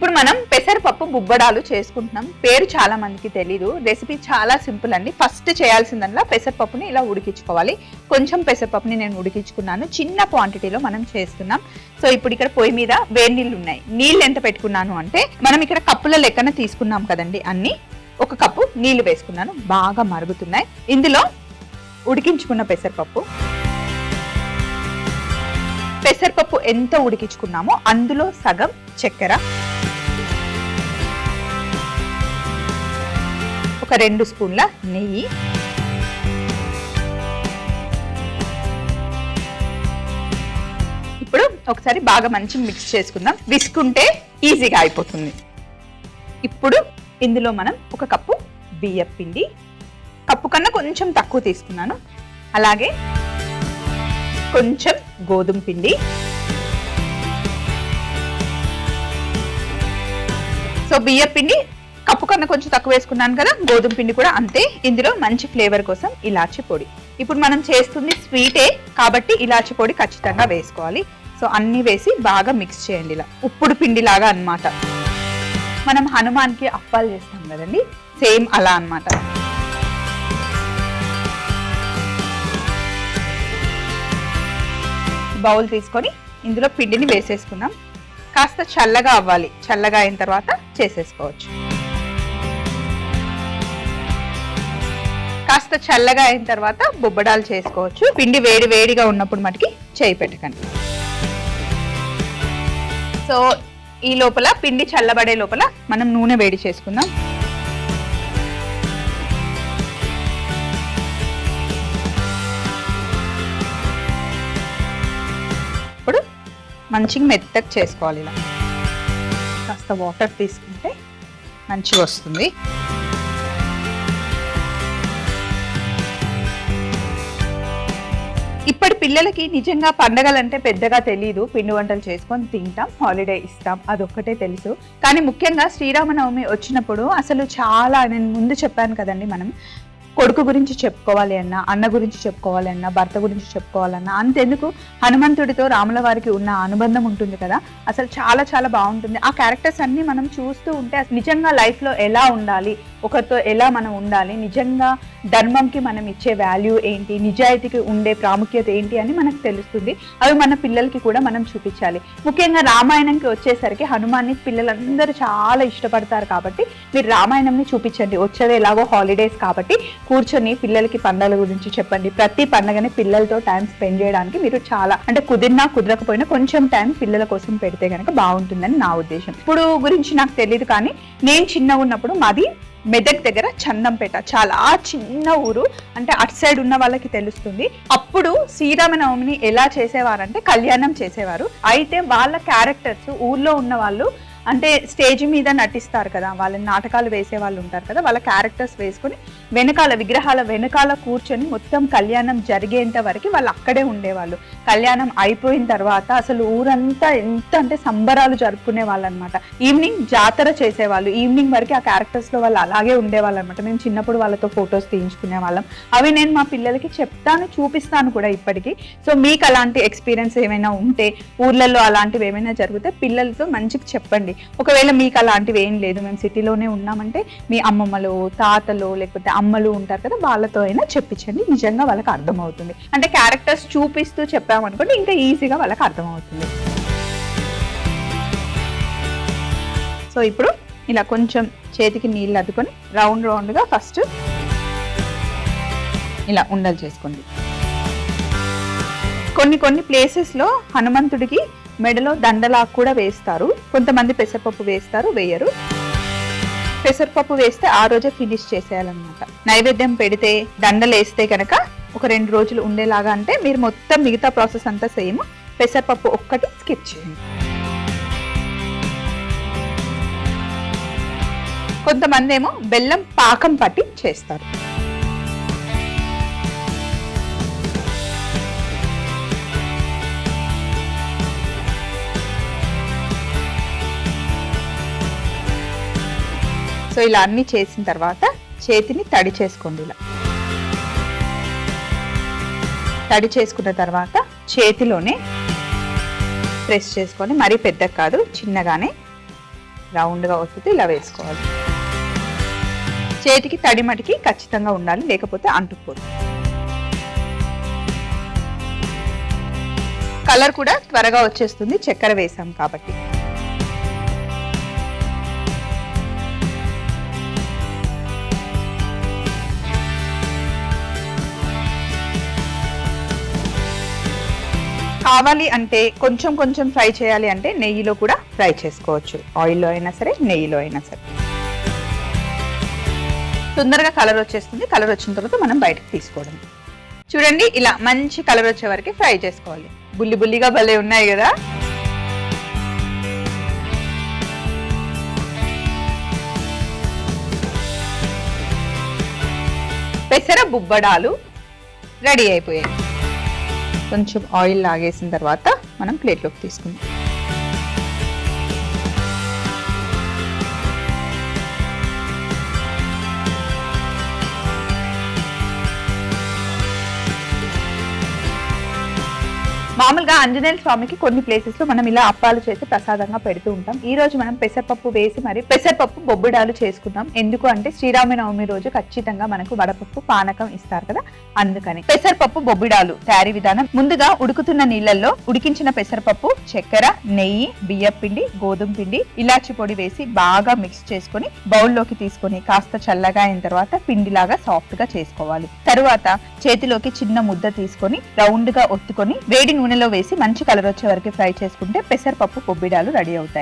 ఇప్పుడు మనం పెసరపప్పు బుబ్బడాలు చేసుకుంటున్నాం. పేరు చాలా మందికి తెలీదు. రెసిపీ చాలా సింపుల్ అండి. ఫస్ట్ చేయాల్సిందల్లా పెసరపప్పుని ఇలా ఉడికించుకోవాలి. కొంచెం పెసరపప్పుని నేను ఉడికించుకున్నాను. చిన్న క్వాంటిటీలో మనం చేస్తున్నాం. సో ఇప్పుడు ఇక్కడ పొయ్యి మీద వేడి నీళ్ళు ఉన్నాయి. నీళ్ళు ఎంత పెట్టుకున్నాను అంటే మనం ఇక్కడ కప్పుల లెక్కన తీసుకున్నాం కదండి. అన్ని 1 కప్పు నీళ్లు వేసుకున్నాను. బాగా మరుగుతున్నాయి. ఇందులో ఉడికించుకున్న పెసరపప్పు ఎంత ఉడికించుకున్నామో అందులో సగం చక్కెర, ఒక 2 స్పూన్ల నెయ్యి, ఇప్పుడు ఒకసారి బాగా మంచి మిక్స్ చేసుకుందాం. విసుకుంటే ఈజీగా అయిపోతుంది. ఇప్పుడు ఇందులో మనం 1 కప్పు బియ్యం పిండి, కప్పు కన్నా కొంచెం తక్కువ తీసుకున్నాను, అలాగే కొంచెం గోధుమ పిండి, సో బియ్యం పిండి కప్పు కన్నా కొంచెం తక్కువ వేసుకున్నాను కదా, గోధుమ పిండి కూడా అంతే. ఇందులో మంచి ఫ్లేవర్ కోసం ఇలాచి పొడి. ఇప్పుడు మనం చేస్తుంది స్వీటే కాబట్టి ఇలాచి పొడి ఖచ్చితంగా వేసుకోవాలి. సో అన్ని వేసి బాగా మిక్స్ చేయండి. ఇలా ఉప్పుడు పిండి లాగా అన్నమాట. మనం హనుమాన్కి అప్పాలు చేస్తాం కదండి, సేమ్ అలా అన్నమాట. బౌల్ తీసుకొని ఇందులో పిండిని వేసేసుకున్నాం. కాస్త చల్లగా అవ్వాలి. చల్లగా అయిన తర్వాత చేసేసుకోవచ్చు. కాస్త చల్లగా అయిన తర్వాత బొబ్బడాలు చేసుకోవచ్చు. పిండి వేడి వేడిగా ఉన్నప్పుడు మటుకి చేయి పెట్టకండి. సో ఈ లోపల పిండి చల్లబడే లోపల మనం నూనె వేడి చేసుకుందాం. ఇప్పుడు మంచిగా మెత్తగా చేసుకోవాలి. ఇలా కాస్త వాటర్ తీసుకుంటే మంచిగా వస్తుంది. ఇప్పటి పిల్లలకి నిజంగా పండగలంటే పెద్దగా తెలియదు. పిండి వంటలు చేసుకొని తింటాం, హాలిడే ఇస్తాం, అదొక్కటే తెలుసు. కానీ ముఖ్యంగా శ్రీరామనవమి వచ్చినప్పుడు అసలు చాలా, నేను ముందు చెప్పాను కదండి, మనం కొడుకు గురించి చెప్పుకోవాలి అన్నా, అన్న గురించి చెప్పుకోవాలి అన్నా, భర్త గురించి చెప్పుకోవాలన్నా, అంతెందుకు హనుమంతుడితో రాముల వారికి ఉన్న అనుబంధం ఉంటుంది కదా, అసలు చాలా చాలా బాగుంటుంది. ఆ క్యారెక్టర్స్ అన్ని మనం చూస్తూ ఉంటే నిజంగా లైఫ్లో ఎలా ఉండాలి, ఒకరితో ఎలా మనం ఉండాలి, నిజంగా ధర్మంకి మనం ఇచ్చే వాల్యూ ఏంటి, నిజాయితీకి ఉండే ప్రాముఖ్యత ఏంటి అని మనకు తెలుస్తుంది. అవి మన పిల్లలకి కూడా మనం చూపించాలి. ముఖ్యంగా రామాయణంకి వచ్చేసరికి హనుమాన్ని పిల్లలందరూ చాలా ఇష్టపడతారు కాబట్టి మీరు రామాయణంని చూపించండి. వచ్చేది ఎలాగో హాలిడేస్ కాబట్టి కూర్చొని పిల్లలకి పండుగల గురించి చెప్పండి. ప్రతి పండుగని పిల్లలతో టైం స్పెండ్ చేయడానికి మీరు చాలా, అంటే కుదిరినా కుదరకపోయినా కొంచెం టైం పిల్లల కోసం పెడితే కనుక బాగుంటుందని నా ఉద్దేశం. ఇప్పుడు గురించి నాకు తెలియదు, కానీ నేను చిన్నగా ఉన్నప్పుడు మాది మెదక్ దగ్గర చందంపేట, చాలా చిన్న ఊరు, అంటే అటు సైడ్ ఉన్న వాళ్ళకి తెలుస్తుంది. అప్పుడు శ్రీరామనవమిని ఎలా చేసేవారంటే కళ్యాణం చేసేవారు. అయితే వాళ్ళ క్యారెక్టర్స్ ఊర్లో ఉన్న వాళ్ళు, అంటే స్టేజ్ మీద నటిస్తారు కదా, వాళ్ళ నాటకాలు వేసే వాళ్ళు ఉంటారు కదా, వాళ్ళ క్యారెక్టర్స్ వేసుకొని వెనకాల విగ్రహాల వెనకాల కూర్చొని మొత్తం కళ్యాణం జరిగేంత వరకు వాళ్ళు అక్కడే ఉండేవాళ్ళు. కళ్యాణం అయిపోయిన తర్వాత అసలు ఊరంతా ఎంత అంటే సంబరాలు జరుపుకునే వాళ్ళు అనమాట. ఈవినింగ్ జాతర చేసేవాళ్ళు. ఈవినింగ్ వరకు ఆ క్యారెక్టర్స్ లో వాళ్ళు అలాగే ఉండేవాళ్ళు అనమాట. మేము చిన్నప్పుడు వాళ్ళతో ఫొటోస్ తీయించుకునే వాళ్ళం. అవి నేను మా పిల్లలకి చెప్తాను, చూపిస్తాను కూడా ఇప్పటికీ. సో మీకు అలాంటి ఎక్స్పీరియన్స్ ఏమైనా ఉంటే, ఊర్లలో అలాంటివి ఏమైనా జరిగితే పిల్లలతో మంచిగా చెప్పండి. ఒకవేళ మీకు అలాంటివి ఏం లేదు, మేము సిటీలోనే ఉన్నామంటే మీ అమ్మమ్మలు, తాతలు, లేకపోతే అమ్మలు ఉంటారు కదా, వాళ్ళతో అయినా చెప్పించండి. నిజంగా వాళ్ళకి అర్థమవుతుంది. అంటే క్యారెక్టర్స్ చూపిస్తూ చెప్పామనుకోండి ఇంకా ఈజీగా వాళ్ళకి అర్థమవుతుంది. సో ఇప్పుడు ఇలా కొంచెం చేతికి నీళ్ళు అద్దుకొని రౌండ్ రౌండ్గా ఫస్ట్ ఇలా ఉండలు చేసుకోండి. కొన్ని ప్లేసెస్లో హనుమంతుడికి మెడలో దండలా కూడా వేస్తారు. కొంతమంది పెసరపప్పు వేస్తారు, వేయరు. పెసరపప్పు వేస్తే ఆ రోజే ఫినిష్ చేసేయాలన్నమాట. నైవేద్యం పెడితే దండలు వేస్తే కనుక ఒక 2 రోజులు ఉండేలాగా, అంటే మీరు మొత్తం మిగతా ప్రాసెస్ అంతా సేమ్, పెసరపప్పు ఒక్కటి స్కిప్ చేయండి. కొంతమంది ఏమో బెల్లం పాకం పట్టి చేస్తారు. సో ఇలా అన్ని చేసిన తర్వాత చేతిని తడి చేసుకోండి. ఇలా తడి చేసుకున్న తర్వాత చేతిలోనే ప్రెస్ చేసుకొని, మరీ పెద్దగా కాదు, చిన్నగానే రౌండ్గా ఒత్తుతూ ఇలా వేసుకోవాలి. చేతికి తడిమటికి ఖచ్చితంగా ఉండాలి, లేకపోతే అంటుకుపోతుంది. కలర్ కూడా త్వరగా వచ్చేస్తుంది, చక్కెర వేసాం కాబట్టి. కావాలి అంటే కొంచెం కొంచెం ఫ్రై చేయాలి అంటే నెయ్యిలో కూడా ఫ్రై చేసుకోవచ్చు, ఆయిల్లో అయినా సరే నెయ్యిలో అయినా సరే. తొందరగా కలర్ వచ్చేస్తుంది. కలర్ వచ్చిన తర్వాత మనం బయటకు తీసుకోవడం. చూడండి, ఇలా మంచి కలర్ వచ్చే వరకు ఫ్రై చేసుకోవాలి. బుల్లి బుల్లిగా భలే ఉన్నాయి కదా. పెసర బుబ్బడాలు రెడీ అయిపోయాయి. కొంచెం ఆయిల్ లాగేసిన తర్వాత మనం ప్లేట్లోకి తీసుకుందాం. మామూలుగా ఆంజనేయ స్వామికి కొన్ని ప్లేసెస్ లో మనం ఇలా అప్పాలు చేసి ప్రసాదంగా పెడుతూ ఉంటాం. ఈ రోజు మనం పెసరపప్పు వేసి మరి పెసరపప్పు బొబ్బిడాలు చేసుకుందాం. ఎందుకు అంటే శ్రీరామనవమి రోజు ఖచ్చితంగా మనకు వడపప్పు పానకం ఇస్తారు కదా, అందుకని. పెసరపప్పు బొబ్బిడాలు తయారీ విధానం: ముందుగా ఉడుకుతున్న నీళ్ళల్లో ఉడికించిన పెసరపప్పు, చక్కెర, నెయ్యి, బియ్యం పిండి, గోధుమ పిండి, ఇలాచి పొడి వేసి బాగా మిక్స్ చేసుకుని బౌల్లోకి తీసుకొని కాస్త చల్లగా అయిన తర్వాత పిండిలాగా సాఫ్ట్ గా చేసుకోవాలి. తరువాత చేతిలోకి చిన్న ముద్ద తీసుకొని రౌండ్ గా ఒత్తుకొని వేడి నూనెలో వేసి మంచి కలర్ వచ్చే వరకు ఫ్రై చేసుకుంటే పెసరపప్పు బొబ్బిడాలు రెడీ అవుతాయి.